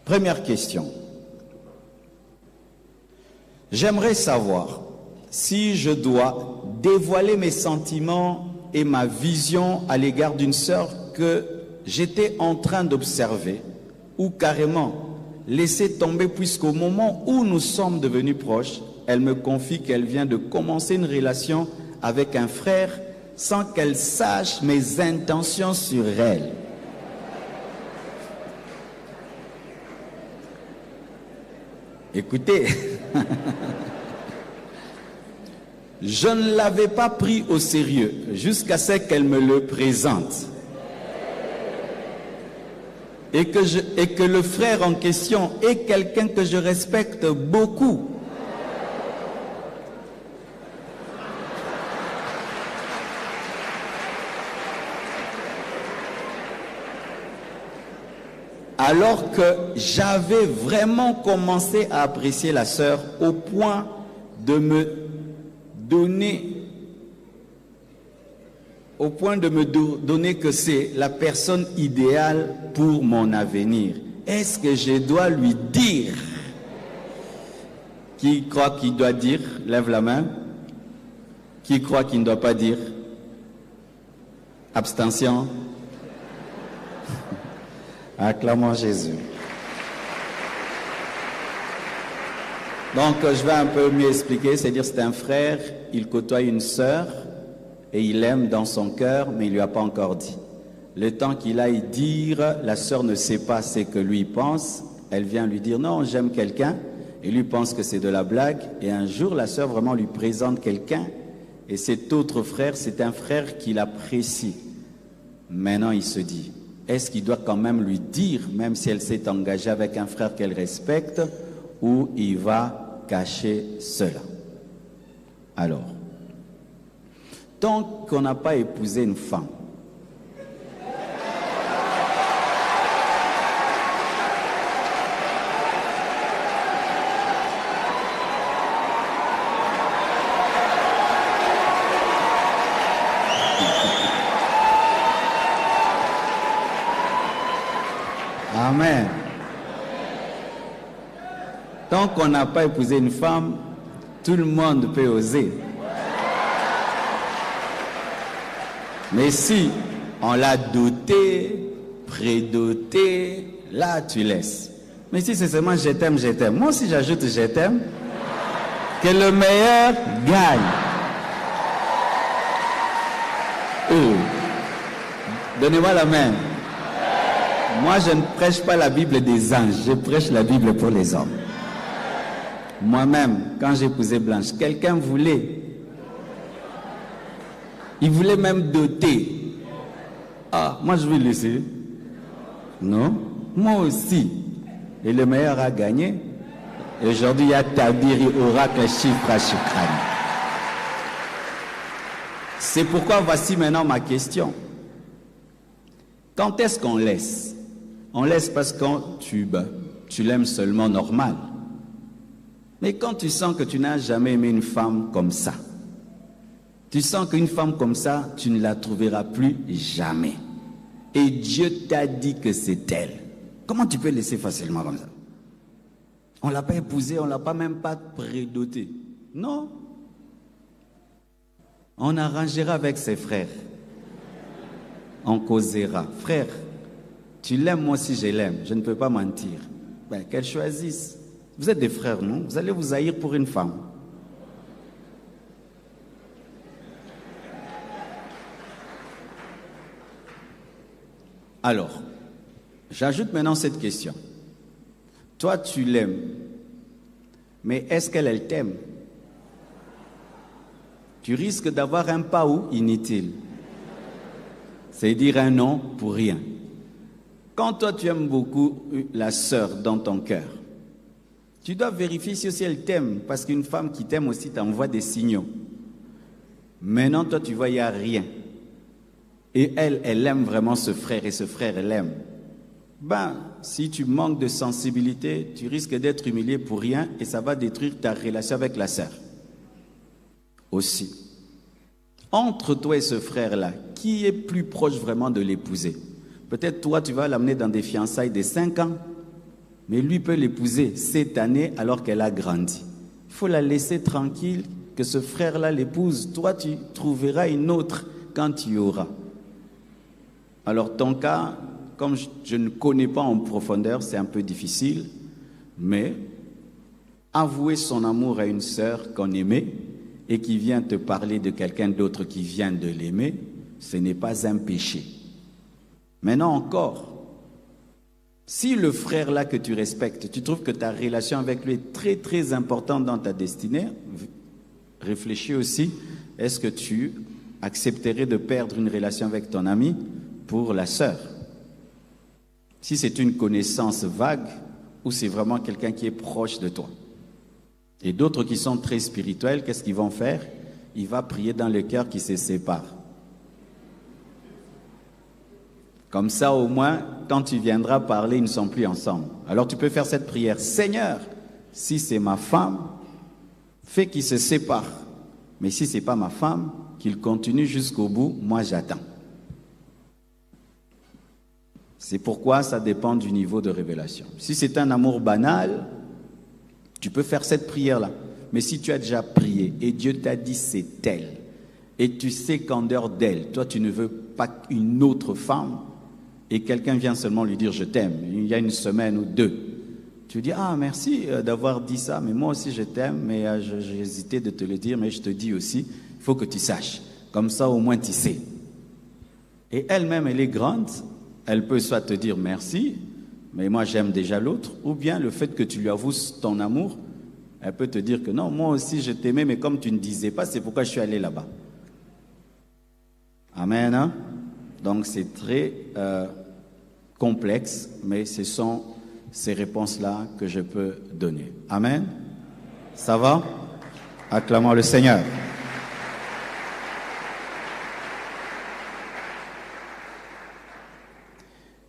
Première question. J'aimerais savoir si je dois dévoiler mes sentiments et ma vision à l'égard d'une sœur que j'étais en train d'observer ou carrément laisser tomber, puisqu'au moment où nous sommes devenus proches, elle me confie qu'elle vient de commencer une relation avec un frère sans qu'elle sache mes intentions sur elle. Écoutez, je ne l'avais pas pris au sérieux jusqu'à ce qu'elle me le présente. Et que le frère en question est quelqu'un que je respecte beaucoup. Alors que j'avais vraiment commencé à apprécier la sœur au point de me donner que c'est la personne idéale pour mon avenir. Est-ce que je dois lui dire? Qui croit qu'il doit dire? Lève la main. Qui croit qu'il ne doit pas dire? Abstention. Acclamons Jésus. Donc, je vais un peu mieux expliquer. C'est-à-dire, c'est un frère, il côtoie une sœur et il aime dans son cœur, mais il ne lui a pas encore dit. Le temps qu'il aille dire, la sœur ne sait pas ce que lui pense. Elle vient lui dire, non, j'aime quelqu'un. Et lui pense que c'est de la blague. Et un jour, la sœur vraiment lui présente quelqu'un. Et cet autre frère, c'est un frère qu'il apprécie. Maintenant, il se dit, est-ce qu'il doit quand même lui dire, même si elle s'est engagée avec un frère qu'elle respecte, ou il va cacher cela? Alors, tant qu'on n'a pas épousé une femme, Amen. Tant qu'on n'a pas épousé une femme, tout le monde peut oser. Mais si on l'a dotée, prédotée, là tu laisses. Mais si c'est seulement je t'aime, je t'aime. Moi aussi j'ajoute je t'aime. Que le meilleur gagne. Oh. Donnez-moi la main. Moi, je ne prêche pas la Bible des anges, je prêche la Bible pour les hommes. Moi-même, quand j'ai épousé Blanche, quelqu'un voulait. Il voulait même doter. Ah, moi je vais laisser. Non, moi aussi. Et le meilleur a gagné. Et aujourd'hui, il y a Tabiri, oracle, chiffre à Shukran. C'est pourquoi voici maintenant ma question. Quand est-ce qu'on laisse? On laisse parce que tu l'aimes seulement normal. Mais quand tu sens que tu n'as jamais aimé une femme comme ça, tu sens qu'une femme comme ça, tu ne la trouveras plus jamais. Et Dieu t'a dit que c'est elle. Comment tu peux laisser facilement comme ça? On ne l'a pas épousée, on ne l'a pas même pas prédotée. Non. On arrangera avec ses frères. On causera. Frère, tu l'aimes, moi aussi je l'aime. Je ne peux pas mentir. Ben, qu'elle choisisse. Vous êtes des frères, non? Vous allez vous haïr pour une femme. Alors, j'ajoute maintenant cette question. Toi, tu l'aimes. Mais est-ce qu'elle t'aime? Tu risques d'avoir un pas où inutile. C'est dire un non pour rien. Quand toi tu aimes beaucoup la sœur dans ton cœur, tu dois vérifier si aussi elle t'aime, parce qu'une femme qui t'aime aussi t'envoie des signaux. Maintenant toi tu vois il n'y a rien. Et elle aime vraiment ce frère et ce frère elle l'aime. Ben, si tu manques de sensibilité, tu risques d'être humilié pour rien et ça va détruire ta relation avec la sœur. Aussi. Entre toi et ce frère-là, qui est plus proche vraiment de l'épouser? Peut-être toi, tu vas l'amener dans des fiançailles de 5 ans. Mais lui peut l'épouser cette année alors qu'elle a grandi. Il faut la laisser tranquille, que ce frère-là l'épouse. Toi, tu trouveras une autre quand tu y auras. Alors ton cas, comme je ne connais pas en profondeur, c'est un peu difficile, mais avouer son amour à une sœur qu'on aimait et qui vient te parler de quelqu'un d'autre qui vient de l'aimer, ce n'est pas un péché. Maintenant encore, si le frère là que tu respectes, tu trouves que ta relation avec lui est très très importante dans ta destinée, réfléchis aussi, est-ce que tu accepterais de perdre une relation avec ton ami pour la sœur? Si c'est une connaissance vague ou c'est vraiment quelqu'un qui est proche de toi. Et d'autres qui sont très spirituels, qu'est-ce qu'ils vont faire? Il va prier dans le cœur qui se sépare. Comme ça, au moins, quand tu viendras parler, ils ne sont plus ensemble. Alors tu peux faire cette prière. Seigneur, si c'est ma femme, fais qu'il se sépare. Mais si ce n'est pas ma femme, qu'il continue jusqu'au bout, moi j'attends. C'est pourquoi ça dépend du niveau de révélation. Si c'est un amour banal, tu peux faire cette prière-là. Mais si tu as déjà prié et Dieu t'a dit c'est elle, et tu sais qu'en dehors d'elle, toi tu ne veux pas une autre femme, et quelqu'un vient seulement lui dire je t'aime, il y a une semaine ou deux, tu dis ah merci d'avoir dit ça, mais moi aussi je t'aime, mais j'ai hésité de te le dire, mais je te dis aussi, il faut que tu saches. Comme ça au moins tu sais. Et elle-même elle est grande, elle peut soit te dire merci, mais moi j'aime déjà l'autre, ou bien le fait que tu lui avoues ton amour, elle peut te dire que non, moi aussi je t'aimais, mais comme tu ne disais pas, c'est pourquoi je suis allé là-bas. Amen. Hein? Donc c'est très complexe, mais ce sont ces réponses-là que je peux donner. Amen. Ça va? Acclamons le Seigneur.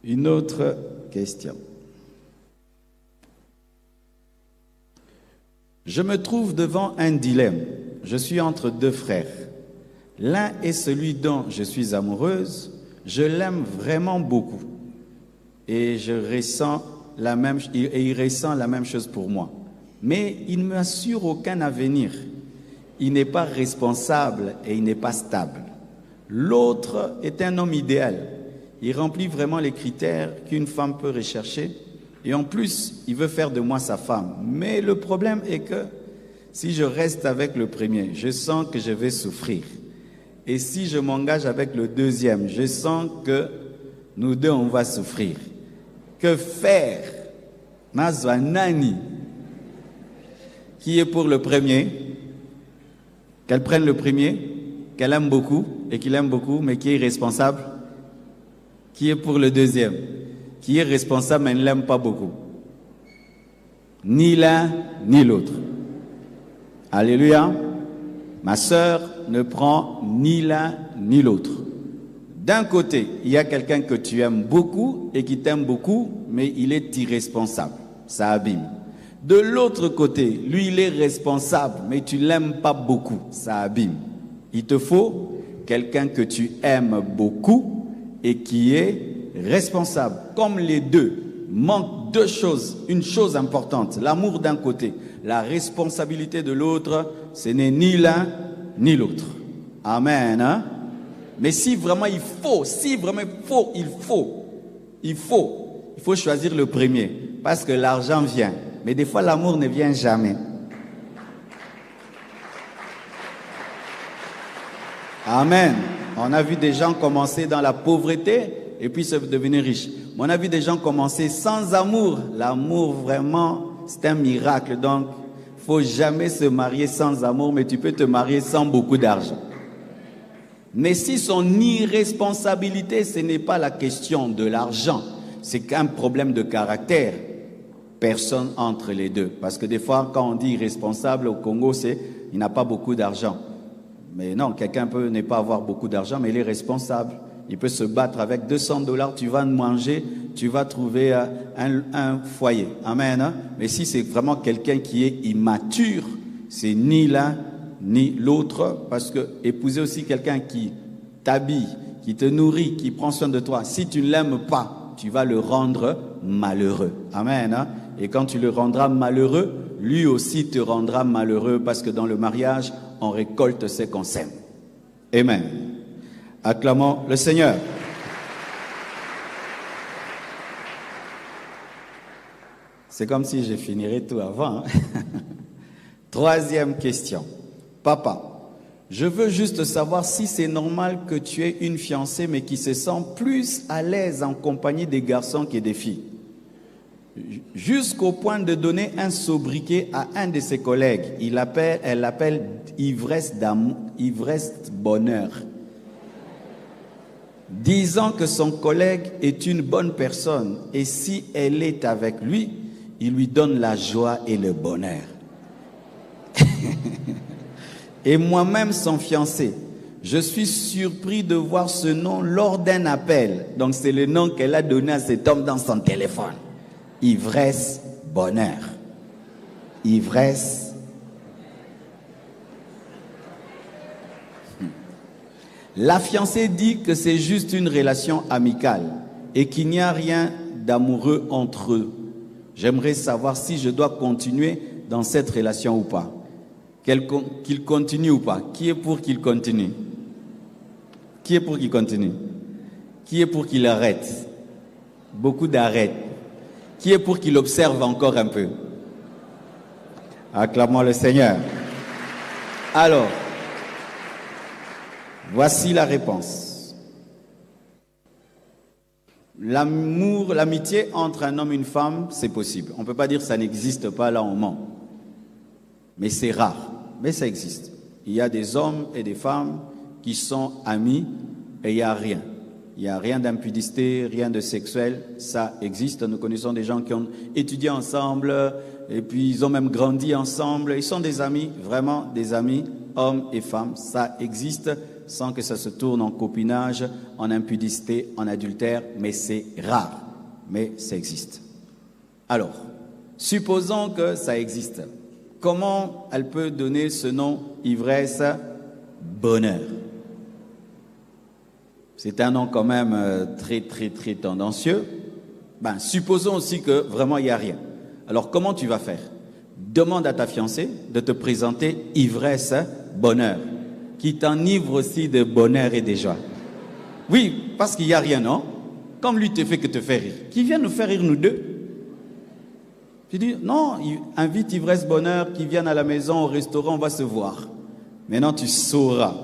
Une autre question. Je me trouve devant un dilemme. Je suis entre deux frères. L'un est celui dont je suis amoureuse. Je l'aime vraiment beaucoup. Et il ressent la même chose pour moi. Mais il ne m'assure aucun avenir. Il n'est pas responsable et il n'est pas stable. L'autre est un homme idéal. Il remplit vraiment les critères qu'une femme peut rechercher. Et en plus, il veut faire de moi sa femme. Mais le problème est que si je reste avec le premier, je sens que je vais souffrir. Et si je m'engage avec le deuxième, je sens que nous deux, on va souffrir. Que faire? Nazwa Nani, qui est pour le premier, qu'elle prenne le premier, qu'elle aime beaucoup et qu'il aime beaucoup, mais qui est responsable? Qui est pour le deuxième, qui est responsable mais ne l'aime pas beaucoup? Ni l'un ni l'autre. Alléluia. Ma sœur ne prend ni l'un ni l'autre. D'un côté, il y a quelqu'un que tu aimes beaucoup et qui t'aime beaucoup, mais il est irresponsable. Ça abîme. De l'autre côté, lui, il est responsable, mais tu ne l'aimes pas beaucoup. Ça abîme. Il te faut quelqu'un que tu aimes beaucoup et qui est responsable. Comme les deux, manquent deux choses. Une chose importante, l'amour d'un côté, la responsabilité de l'autre, ce n'est ni l'un ni l'autre. Amen. Hein? Mais si vraiment il faut, il faut choisir le premier. Parce que l'argent vient. Mais des fois, l'amour ne vient jamais. Amen. On a vu des gens commencer dans la pauvreté et puis se devenir riches. Mais on a vu des gens commencer sans amour. L'amour, vraiment, c'est un miracle. Donc, il ne faut jamais se marier sans amour, mais tu peux te marier sans beaucoup d'argent. Mais si son irresponsabilité, ce n'est pas la question de l'argent, c'est qu'un problème de caractère, personne entre les deux. Parce que des fois, quand on dit irresponsable au Congo, c'est il n'a pas beaucoup d'argent. Mais non, quelqu'un peut ne pas avoir beaucoup d'argent, mais il est responsable. Il peut se battre avec $200, tu vas manger, tu vas trouver un foyer. Amen. Hein? Mais si c'est vraiment quelqu'un qui est immature, c'est ni l'un ni l'autre, parce que épouser aussi quelqu'un qui t'habille, qui te nourrit, qui prend soin de toi, si tu ne l'aimes pas, tu vas le rendre malheureux. Amen. Hein? Et quand tu le rendras malheureux, lui aussi te rendra malheureux parce que dans le mariage, on récolte ce qu'on sème. Amen. Acclamons le Seigneur. C'est comme si je finirais tout avant. Troisième question. Papa, je veux juste savoir si c'est normal que tu aies une fiancée mais qui se sent plus à l'aise en compagnie des garçons que des filles. Jusqu'au point de donner un sobriquet à un de ses collègues. Elle l'appelle ivresse d'amour, ivresse bonheur. Disant que son collègue est une bonne personne et si elle est avec lui, il lui donne la joie et le bonheur. Et moi-même, son fiancé, je suis surpris de voir ce nom lors d'un appel. Donc c'est le nom qu'elle a donné à cet homme dans son téléphone. Ivresse, bonheur. Ivresse. La fiancée dit que c'est juste une relation amicale et qu'il n'y a rien d'amoureux entre eux. J'aimerais savoir si je dois continuer dans cette relation ou pas. Qu'il continue ou pas. Qui est pour qu'il continue? Qui est pour qu'il continue? Qui est pour qu'il arrête? Beaucoup d'arrêt. Qui est pour qu'il observe encore un peu? Acclamons le Seigneur. Alors, voici la réponse. L'amour, l'amitié entre un homme et une femme, c'est possible. On ne peut pas dire que ça n'existe pas, là on ment. Mais c'est rare, mais ça existe. Il y a des hommes et des femmes qui sont amis et il n'y a rien. Il n'y a rien d'impudicité, rien de sexuel, ça existe. Nous connaissons des gens qui ont étudié ensemble et puis ils ont même grandi ensemble. Ils sont des amis, vraiment des amis, hommes et femmes. Ça existe sans que ça se tourne en copinage, en impudicité, en adultère, mais c'est rare. Mais ça existe. Alors, supposons que ça existe. Comment elle peut donner ce nom ivresse bonheur? C'est un nom quand même très tendancieux. Supposons aussi que vraiment il n'y a rien. Alors comment tu vas faire? Demande à ta fiancée de te présenter ivresse bonheur, qui t'enivre aussi de bonheur et de joie. Oui, parce qu'il n'y a rien, non? Comme lui te fait que te faire rire. Qui vient nous faire rire nous deux? Tu dis, non, invite ivresse bonheur qui vienne à la maison, au restaurant, on va se voir. Maintenant, tu sauras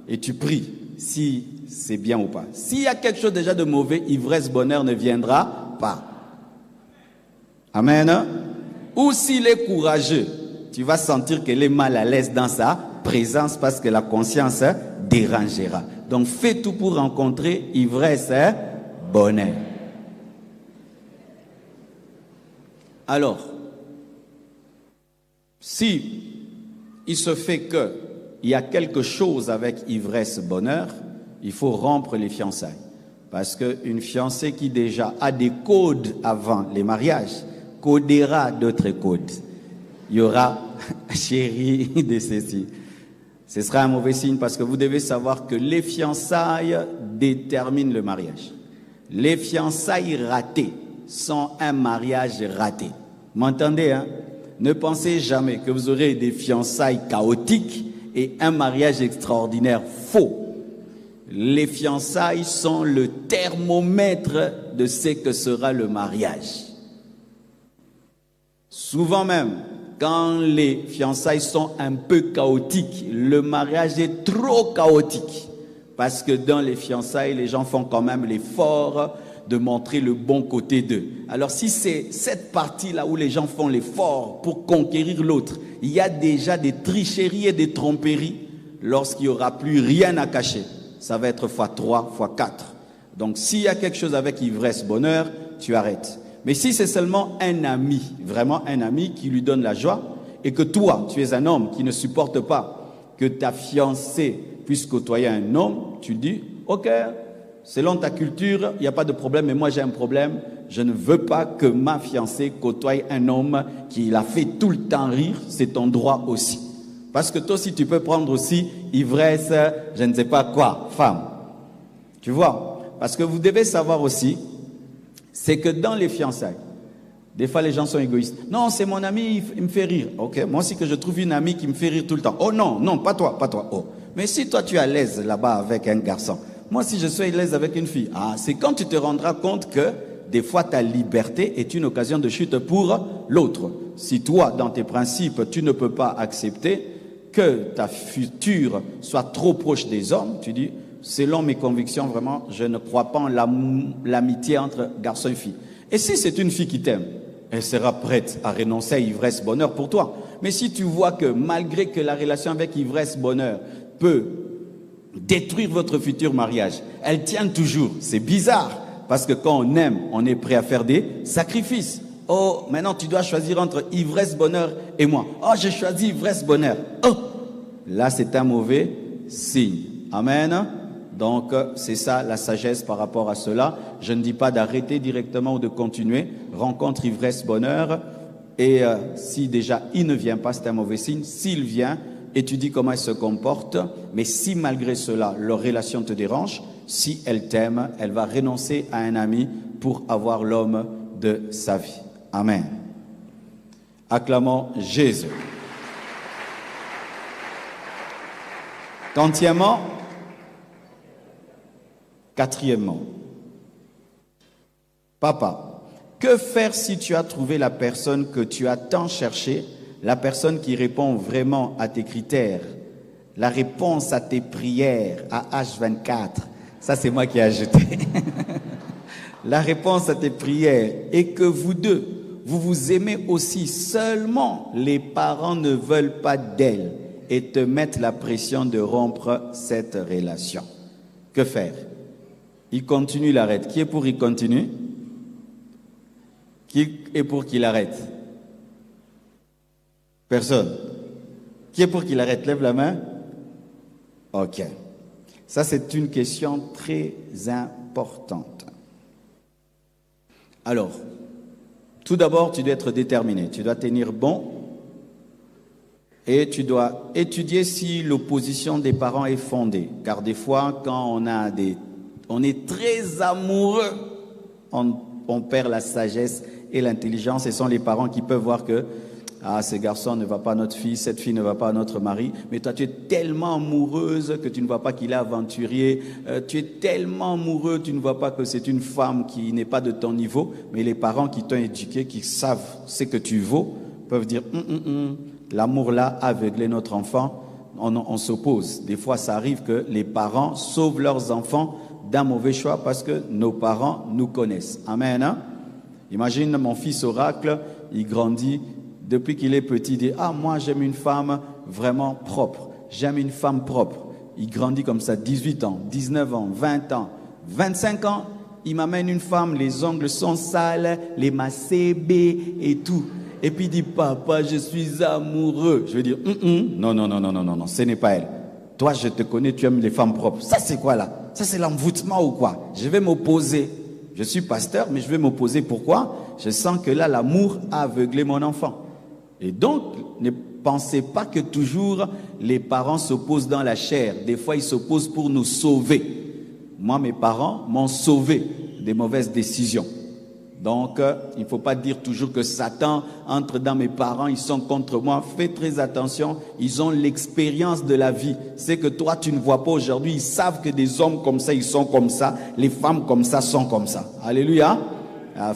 et tu pries si c'est bien ou pas. S'il y a quelque chose déjà de mauvais, ivresse bonheur ne viendra pas. Amen. Ou s'il est courageux, tu vas sentir qu'elle est mal à l'aise dans sa présence parce que la conscience dérangera. Donc, fais tout pour rencontrer ivresse bonheur. Alors, si il se fait qu'il y a quelque chose avec ivresse bonheur, il faut rompre les fiançailles. Parce qu'une fiancée qui déjà a des codes avant les mariages, codera d'autres codes. Il y aura chérie de ceci. Ce sera un mauvais signe parce que vous devez savoir que les fiançailles déterminent le mariage. Les fiançailles ratées sont un mariage raté. M'entendez, hein? Ne pensez jamais que vous aurez des fiançailles chaotiques et un mariage extraordinaire faux. Les fiançailles sont le thermomètre de ce que sera le mariage. Souvent même, quand les fiançailles sont un peu chaotiques, le mariage est trop chaotique. Parce que dans les fiançailles, les gens font quand même l'effort de montrer le bon côté d'eux. Alors si c'est cette partie-là où les gens font l'effort pour conquérir l'autre, il y a déjà des tricheries et des tromperies, lorsqu'il n'y aura plus rien à cacher, ça va être x3, x4. Donc s'il y a quelque chose avec ivresse, bonheur, tu arrêtes. Mais si c'est seulement un ami, vraiment un ami qui lui donne la joie, et que toi, tu es un homme qui ne supporte pas que ta fiancée puisse côtoyer un homme, tu dis, ok, selon ta culture, il n'y a pas de problème, mais moi j'ai un problème. Je ne veux pas que ma fiancée côtoie un homme qui l'a fait tout le temps rire. C'est ton droit aussi. Parce que toi aussi, tu peux prendre aussi ivresse, je ne sais pas quoi, femme. Tu vois? Parce que vous devez savoir aussi, c'est que dans les fiançailles, Des fois, les gens sont égoïstes. Non, c'est mon ami, il me fait rire. Ok, moi aussi que je trouve une amie qui me fait rire tout le temps. Oh non, non, pas toi, pas toi. Oh. Mais si toi, tu es à l'aise là-bas avec un garçon, moi, si je suis à l'aise avec une fille, c'est quand tu te rendras compte que des fois, ta liberté est une occasion de chute pour l'autre. Si toi, dans tes principes, tu ne peux pas accepter que ta future soit trop proche des hommes, tu dis, selon mes convictions, vraiment, je ne crois pas en l'amitié entre garçon et fille. Et si c'est une fille qui t'aime, elle sera prête à renoncer à ivresse, bonheur pour toi. Mais si tu vois que malgré que la relation avec ivresse, bonheur peut détruire votre futur mariage, elle tient toujours. C'est bizarre, parce que quand on aime, on est prêt à faire des sacrifices. Oh, maintenant tu dois choisir entre ivresse, bonheur et moi. Oh, j'ai choisi ivresse, bonheur. Oh, là c'est un mauvais signe. Amen. Donc, c'est ça la sagesse par rapport à cela. Je ne dis pas d'arrêter directement ou de continuer. Rencontre, ivresse, bonheur. Et si déjà il ne vient pas, c'est un mauvais signe. S'il vient, étudie comment il se comporte. Mais si malgré cela, leur relation te dérange, si elle t'aime, elle va renoncer à un ami pour avoir l'homme de sa vie. Amen. Acclamons Jésus. Quatrièmement, papa, que faire si tu as trouvé la personne que tu as tant cherchée, la personne qui répond vraiment à tes critères, la réponse à tes prières à H24, ça c'est moi qui ai ajouté, la réponse à tes prières, et que vous deux, vous vous aimez aussi, seulement les parents ne veulent pas d'elle et te mettent la pression de rompre cette relation. Que faire? Il continue, il arrête. Qui est pour il continue? Qui est pour qu'il arrête? Personne. Qui est pour qu'il arrête? Lève la main. Ok. Ça, c'est une question très importante. Alors, tout d'abord, tu dois être déterminé. Tu dois tenir bon. Et tu dois étudier si l'opposition des parents est fondée. Car des fois, quand on est très amoureux, on perd la sagesse et l'intelligence. Ce sont les parents qui peuvent voir que ce garçon ne va pas à notre fille, cette fille ne va pas à notre mari. Mais toi, tu es tellement amoureuse que tu ne vois pas qu'il est aventurier. Tu es tellement amoureux, tu ne vois pas que c'est une femme qui n'est pas de ton niveau. Mais les parents qui t'ont éduqué, qui savent ce que tu vaux, peuvent dire l'amour là a aveuglé notre enfant. On s'oppose. Des fois, ça arrive que les parents sauvent leurs enfants d'un mauvais choix parce que nos parents nous connaissent. Amen. Hein? Imagine mon fils Oracle, il grandit, depuis qu'il est petit, il dit « moi j'aime une femme vraiment propre, j'aime une femme propre ». Il grandit comme ça, 18 ans, 19 ans, 20 ans, 25 ans, il m'amène une femme, les ongles sont sales, les macébés et tout. Et puis il dit « Papa, je suis amoureux ». Je vais dire « Non, ce n'est pas elle. Toi, je te connais, tu aimes les femmes propres. Ça, c'est quoi là? Ça, c'est l'envoûtement ou quoi? Je vais m'opposer. Je suis pasteur, mais je vais m'opposer. Pourquoi? Je sens que là, l'amour a aveuglé mon enfant. Et donc, ne pensez pas que toujours les parents s'opposent dans la chair. Des fois, ils s'opposent pour nous sauver. Moi, mes parents m'ont sauvé des mauvaises décisions. Donc, il ne faut pas dire toujours que Satan entre dans mes parents, ils sont contre moi. Fais très attention, ils ont l'expérience de la vie. C'est que toi, tu ne vois pas aujourd'hui. Ils savent que des hommes comme ça, ils sont comme ça. Les femmes comme ça sont comme ça. Alléluia.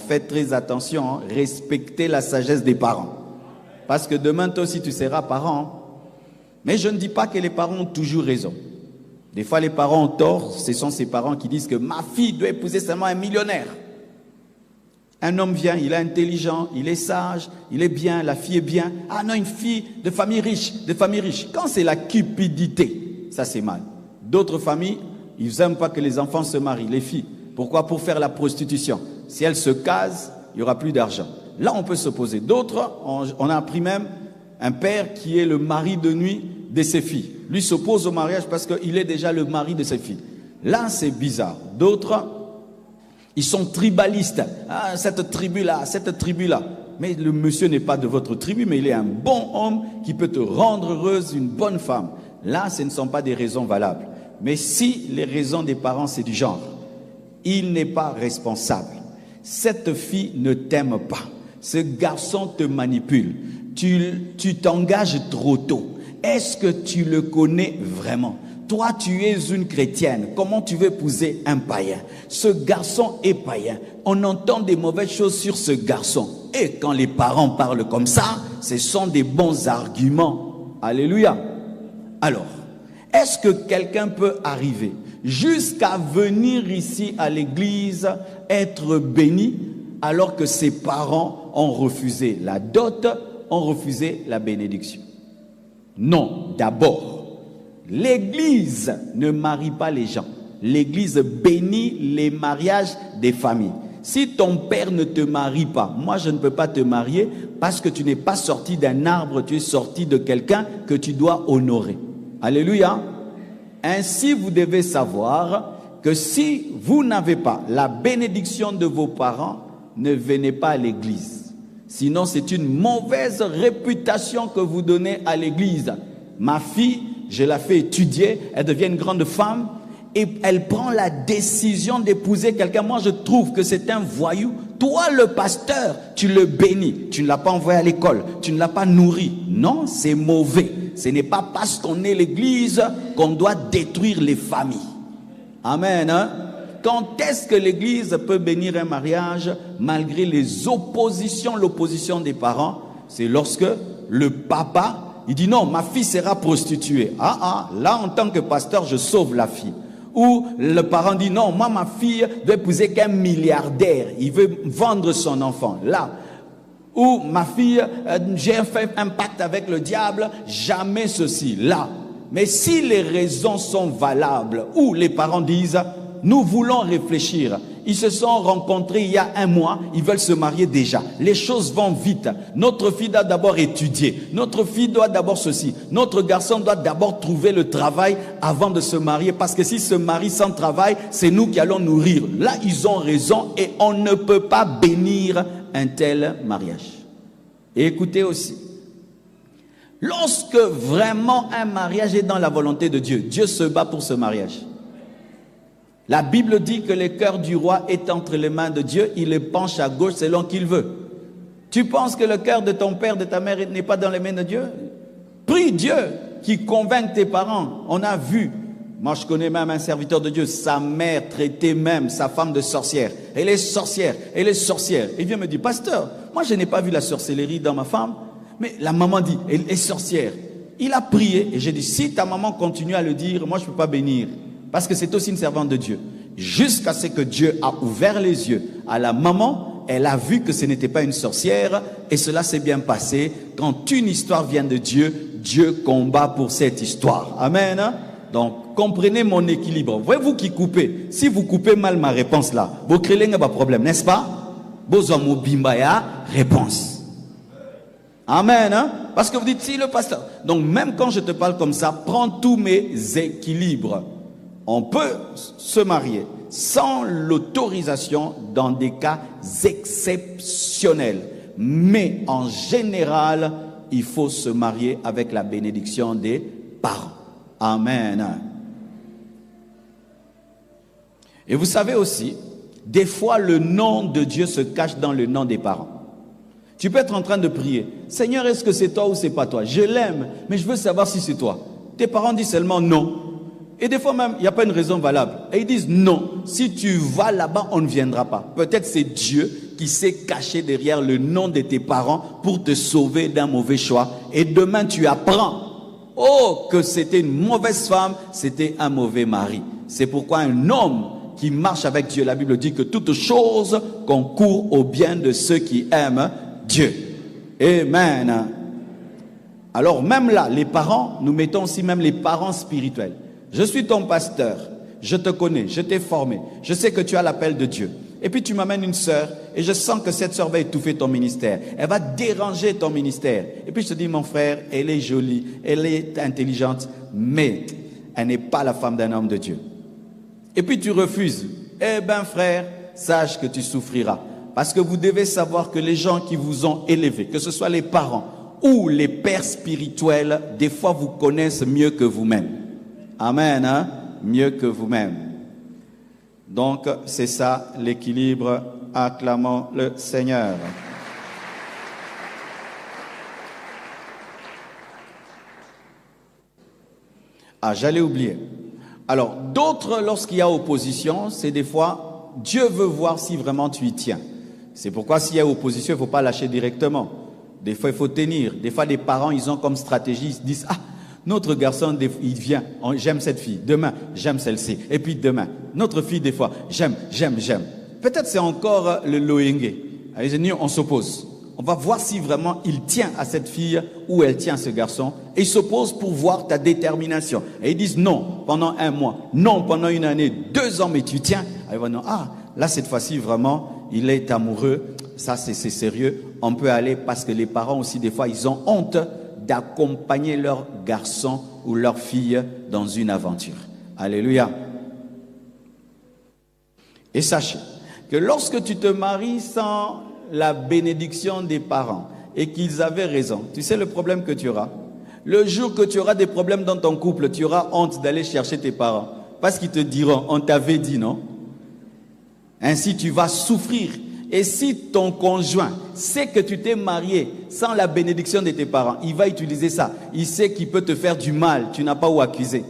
Faites très attention, respectez la sagesse des parents. Parce que demain, toi aussi, tu seras parent. Mais je ne dis pas que les parents ont toujours raison. Des fois, les parents ont tort. Ce sont ces parents qui disent que ma fille doit épouser seulement un millionnaire. Un homme vient, il est intelligent, il est sage, il est bien, la fille est bien. Ah non, une fille de famille riche, de famille riche. Quand c'est la cupidité, ça c'est mal. D'autres familles, ils n'aiment pas que les enfants se marient, les filles. Pourquoi? Pour faire la prostitution. Si elles se casent, il n'y aura plus d'argent. Là, on peut s'opposer. D'autres, on a appris même un père qui est le mari de nuit de ses filles. Lui s'oppose au mariage parce qu'il est déjà le mari de ses filles. Là, c'est bizarre. D'autres, ils sont tribalistes. Ah, cette tribu-là, cette tribu-là. Mais le monsieur n'est pas de votre tribu, mais il est un bon homme qui peut te rendre heureuse, une bonne femme. Là, ce ne sont pas des raisons valables. Mais si les raisons des parents, c'est du genre, il n'est pas responsable. Cette fille ne t'aime pas. Ce garçon te manipule. Tu t'engages trop tôt. Est-ce que tu le connais vraiment? Toi, tu es une chrétienne. Comment tu veux épouser un païen? Ce garçon est païen. On entend des mauvaises choses sur ce garçon. Et quand les parents parlent comme ça, ce sont des bons arguments. Alléluia. Alors, est-ce que quelqu'un peut arriver jusqu'à venir ici à l'église être béni alors que ses parents ont refusé la dot, ont refusé la bénédiction? Non, d'abord, l'église ne marie pas les gens. L'église bénit les mariages des familles. Si ton père ne te marie pas, moi je ne peux pas te marier parce que tu n'es pas sorti d'un arbre, tu es sorti de quelqu'un que tu dois honorer. Alléluia. Ainsi, vous devez savoir que si vous n'avez pas la bénédiction de vos parents, ne venez pas à l'église. Sinon, c'est une mauvaise réputation que vous donnez à l'église. Ma fille, je la fais étudier, elle devient une grande femme et elle prend la décision d'épouser quelqu'un. Moi, je trouve que c'est un voyou. Toi, le pasteur, tu le bénis. Tu ne l'as pas envoyé à l'école, tu ne l'as pas nourri. Non, c'est mauvais. Ce n'est pas parce qu'on est l'église qu'on doit détruire les familles. Amen. Hein? Quand est-ce que l'église peut bénir un mariage malgré les oppositions, l'opposition des parents? C'est lorsque le papa, il dit non, ma fille sera prostituée. Là en tant que pasteur, je sauve la fille. Ou le parent dit non, moi ma fille doit épouser qu'un milliardaire, il veut vendre son enfant. Là, ou ma fille, j'ai fait un pacte avec le diable, jamais ceci. Là, mais si les raisons sont valables, ou les parents disent nous voulons réfléchir. Ils se sont rencontrés il y a un mois, ils veulent se marier déjà. Les choses vont vite. Notre fille doit d'abord étudier. Notre fille doit d'abord ceci. Notre garçon doit d'abord trouver le travail avant de se marier. Parce que s'il se marie sans travail, c'est nous qui allons nourrir. Là, ils ont raison et on ne peut pas bénir un tel mariage. Et écoutez aussi, lorsque vraiment un mariage est dans la volonté de Dieu, Dieu se bat pour ce mariage. La Bible dit que le cœur du roi est entre les mains de Dieu, il le penche à gauche selon qu'il veut. Tu penses que le cœur de ton père, de ta mère n'est pas dans les mains de Dieu? Prie Dieu qui convainc tes parents. On a vu, moi je connais même un serviteur de Dieu, sa mère traitait même sa femme de sorcière. Elle est sorcière, elle est sorcière. Il vient me dire, pasteur, moi je n'ai pas vu la sorcellerie dans ma femme, mais la maman dit, elle est sorcière. Il a prié et j'ai dit, si ta maman continue à le dire, moi je ne peux pas bénir. Parce que c'est aussi une servante de Dieu. Jusqu'à ce que Dieu a ouvert les yeux à la maman, elle a vu que ce n'était pas une sorcière et cela s'est bien passé. Quand une histoire vient de Dieu, Dieu combat pour cette histoire. Amen. Donc, comprenez mon équilibre. Voyez-vous qui coupez. Si vous coupez mal ma réponse là, vous créez un problème, n'est-ce pas? Bozomo bimbaya, réponse. Amen. Parce que vous dites, si le pasteur. Donc, même quand je te parle comme ça, prends tous mes équilibres. On peut se marier sans l'autorisation dans des cas exceptionnels. Mais en général, il faut se marier avec la bénédiction des parents. Amen. Et vous savez aussi, des fois le nom de Dieu se cache dans le nom des parents. Tu peux être en train de prier. Seigneur, est-ce que c'est toi ou c'est pas toi? Je l'aime, mais je veux savoir si c'est toi. Tes parents disent seulement non. Et des fois même, il n'y a pas une raison valable. Et ils disent non, si tu vas là-bas, on ne viendra pas. Peut-être c'est Dieu qui s'est caché derrière le nom de tes parents pour te sauver d'un mauvais choix. Et demain, tu apprends, oh, que c'était une mauvaise femme, c'était un mauvais mari. C'est pourquoi un homme qui marche avec Dieu, la Bible dit que toute chose concourt au bien de ceux qui aiment Dieu. Amen. Alors même là, les parents, nous mettons aussi même les parents spirituels. Je suis ton pasteur, je te connais, je t'ai formé, je sais que tu as l'appel de Dieu. Et puis tu m'amènes une sœur et je sens que cette sœur va étouffer ton ministère. Elle va déranger ton ministère. Et puis je te dis, mon frère, elle est jolie, elle est intelligente, mais elle n'est pas la femme d'un homme de Dieu. Et puis tu refuses. Eh bien frère, sache que tu souffriras. Parce que vous devez savoir que les gens qui vous ont élevé, que ce soit les parents ou les pères spirituels, des fois vous connaissent mieux que vous-même. Amen, hein? Mieux que vous-même. Donc, c'est ça l'équilibre. Acclamons le Seigneur. Ah, j'allais oublier. Alors, d'autres, lorsqu'il y a opposition, c'est des fois, Dieu veut voir si vraiment tu y tiens. C'est pourquoi s'il y a opposition, il ne faut pas lâcher directement. Des fois, il faut tenir. Des fois, les parents, ils ont comme stratégie, ils se disent, ah, notre garçon, il vient, j'aime cette fille. Demain, j'aime celle-ci. Et puis demain, notre fille, des fois, j'aime. Peut-être c'est encore le loenge. On s'oppose. On va voir si vraiment il tient à cette fille ou elle tient à ce garçon. Et ils s'opposent pour voir ta détermination. Et ils disent non pendant 1 mois, non pendant 1 année, 2 ans, mais tu tiens. Ah, là, cette fois-ci, vraiment, il est amoureux. Ça, c'est sérieux. On peut aller parce que les parents aussi, des fois, ils ont honte d'accompagner leur garçon ou leur fille dans une aventure. Alléluia. Et sachez que lorsque tu te maries sans la bénédiction des parents et qu'ils avaient raison, tu sais le problème que tu auras. Le jour que tu auras des problèmes dans ton couple, tu auras honte d'aller chercher tes parents parce qu'ils te diront, on t'avait dit non. Ainsi tu vas souffrir. Et si ton conjoint sait que tu t'es marié sans la bénédiction de tes parents, il va utiliser ça. Il sait qu'il peut te faire du mal, tu n'as pas où accuser.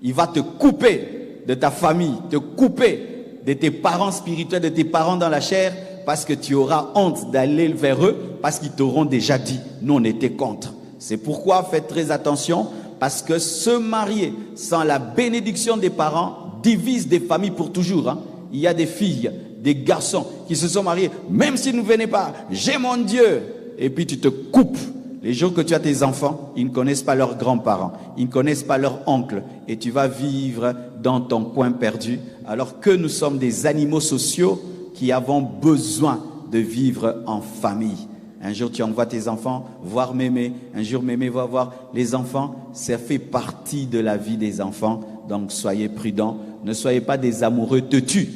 Il va te couper de ta famille, te couper de tes parents spirituels, de tes parents dans la chair, parce que tu auras honte d'aller vers eux, parce qu'ils t'auront déjà dit, nous on était contre. C'est pourquoi faites très attention, parce que se marier sans la bénédiction des parents divise des familles pour toujours. Hein. Il y a des filles, des garçons qui se sont mariés, même s'ils ne venaient pas, j'ai mon Dieu, et puis tu te coupes. Les jours que tu as tes enfants, ils ne connaissent pas leurs grands-parents, ils ne connaissent pas leurs oncles, et tu vas vivre dans ton coin perdu, alors que nous sommes des animaux sociaux qui avons besoin de vivre en famille. Un jour, tu envoies tes enfants voir mémé, un jour mémé va voir les enfants, ça fait partie de la vie des enfants, donc soyez prudents, ne soyez pas des amoureux têtus.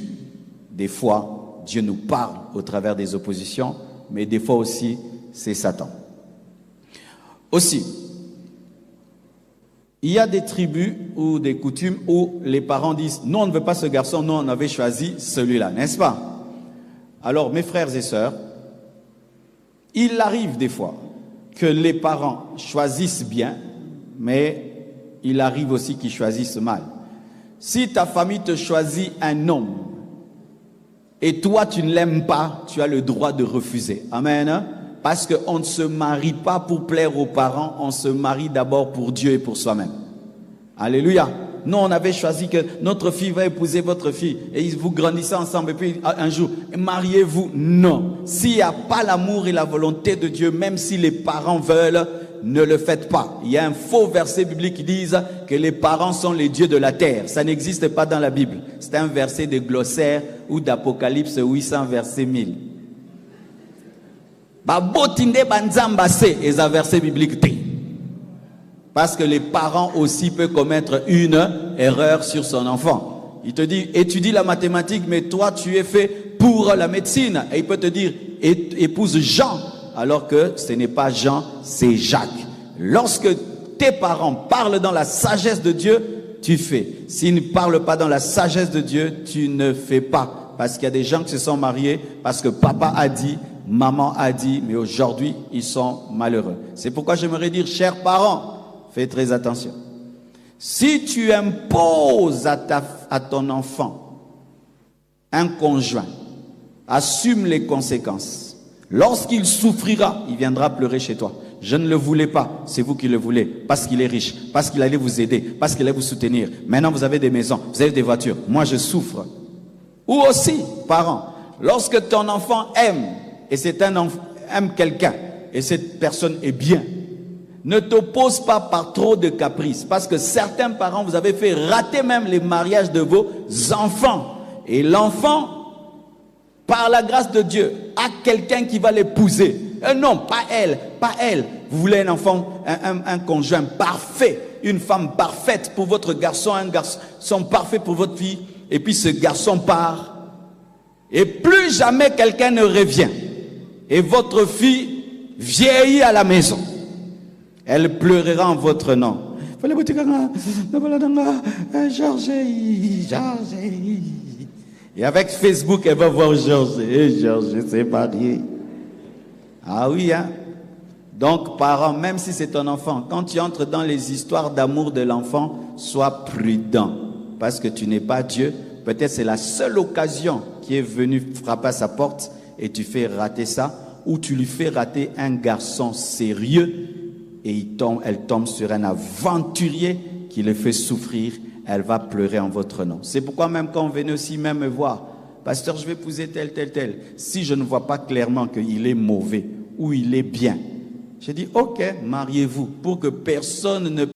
Des fois, Dieu nous parle au travers des oppositions, mais des fois aussi, c'est Satan. Aussi, il y a des tribus ou des coutumes où les parents disent « Non, on ne veut pas ce garçon, nous on avait choisi celui-là, n'est-ce pas ?» Alors, mes frères et sœurs, il arrive des fois que les parents choisissent bien, mais il arrive aussi qu'ils choisissent mal. Si ta famille te choisit un homme, et toi tu ne l'aimes pas, tu as le droit de refuser. Amen. Parce qu'on ne se marie pas pour plaire aux parents, on se marie d'abord pour Dieu et pour soi-même. Alléluia. Nous, on avait choisi que notre fille va épouser votre fille et vous grandissez ensemble et puis un jour, mariez-vous. Non. S'il n'y a pas l'amour et la volonté de Dieu, même si les parents veulent, ne le faites pas. Il y a un faux verset biblique qui dit que les parents sont les dieux de la terre. Ça n'existe pas dans la Bible. C'est un verset de glossaire ou d'Apocalypse 800 verset 1000. Et un verset biblique. Parce que les parents aussi peuvent commettre une erreur sur son enfant. Il te dit, étudie la mathématique, mais toi tu es fait pour la médecine. Et il peut te dire, épouse Jean, alors que ce n'est pas Jean, c'est Jacques. Lorsque tes parents parlent dans la sagesse de Dieu, tu fais. S'ils ne parlent pas dans la sagesse de Dieu, tu ne fais pas. Parce qu'il y a des gens qui se sont mariés parce que papa a dit, maman a dit, mais aujourd'hui, ils sont malheureux. C'est pourquoi j'aimerais dire, chers parents, fais très attention. Si tu imposes à ton enfant un conjoint, assume les conséquences. Lorsqu'il souffrira, il viendra pleurer chez toi. Je ne le voulais pas, c'est vous qui le voulez, parce qu'il est riche, parce qu'il allait vous aider, parce qu'il allait vous soutenir. Maintenant, vous avez des maisons, vous avez des voitures. Moi, je souffre. Ou aussi, parents, lorsque ton enfant aime, et c'est un enfant, aime quelqu'un, et cette personne est bien, ne t'oppose pas par trop de caprices. Parce que certains parents, vous avez fait rater même les mariages de vos enfants. Et l'enfant, par la grâce de Dieu, a quelqu'un qui va l'épouser. Non, pas elle, pas elle. Vous voulez un enfant, un conjoint parfait, une femme parfaite pour votre garçon, un garçon parfait pour votre fille. Et puis ce garçon part. Et plus jamais quelqu'un ne revient. Et votre fille vieillit à la maison. Elle pleurera en votre nom. Et avec Facebook, elle va voir Georges. Et Georges s'est marié. Ah oui, hein? Donc, parents, même si c'est ton enfant, quand tu entres dans les histoires d'amour de l'enfant, sois prudent. Parce que tu n'es pas Dieu. Peut-être c'est la seule occasion qui est venue frapper à sa porte et tu fais rater ça. Ou tu lui fais rater un garçon sérieux et elle tombe sur un aventurier qui le fait souffrir. Elle va pleurer en votre nom. C'est pourquoi même quand on venait aussi même me voir, pasteur, je vais épouser tel. Si je ne vois pas clairement qu'il est mauvais ou il est bien, j'ai dit, ok, mariez-vous pour que personne ne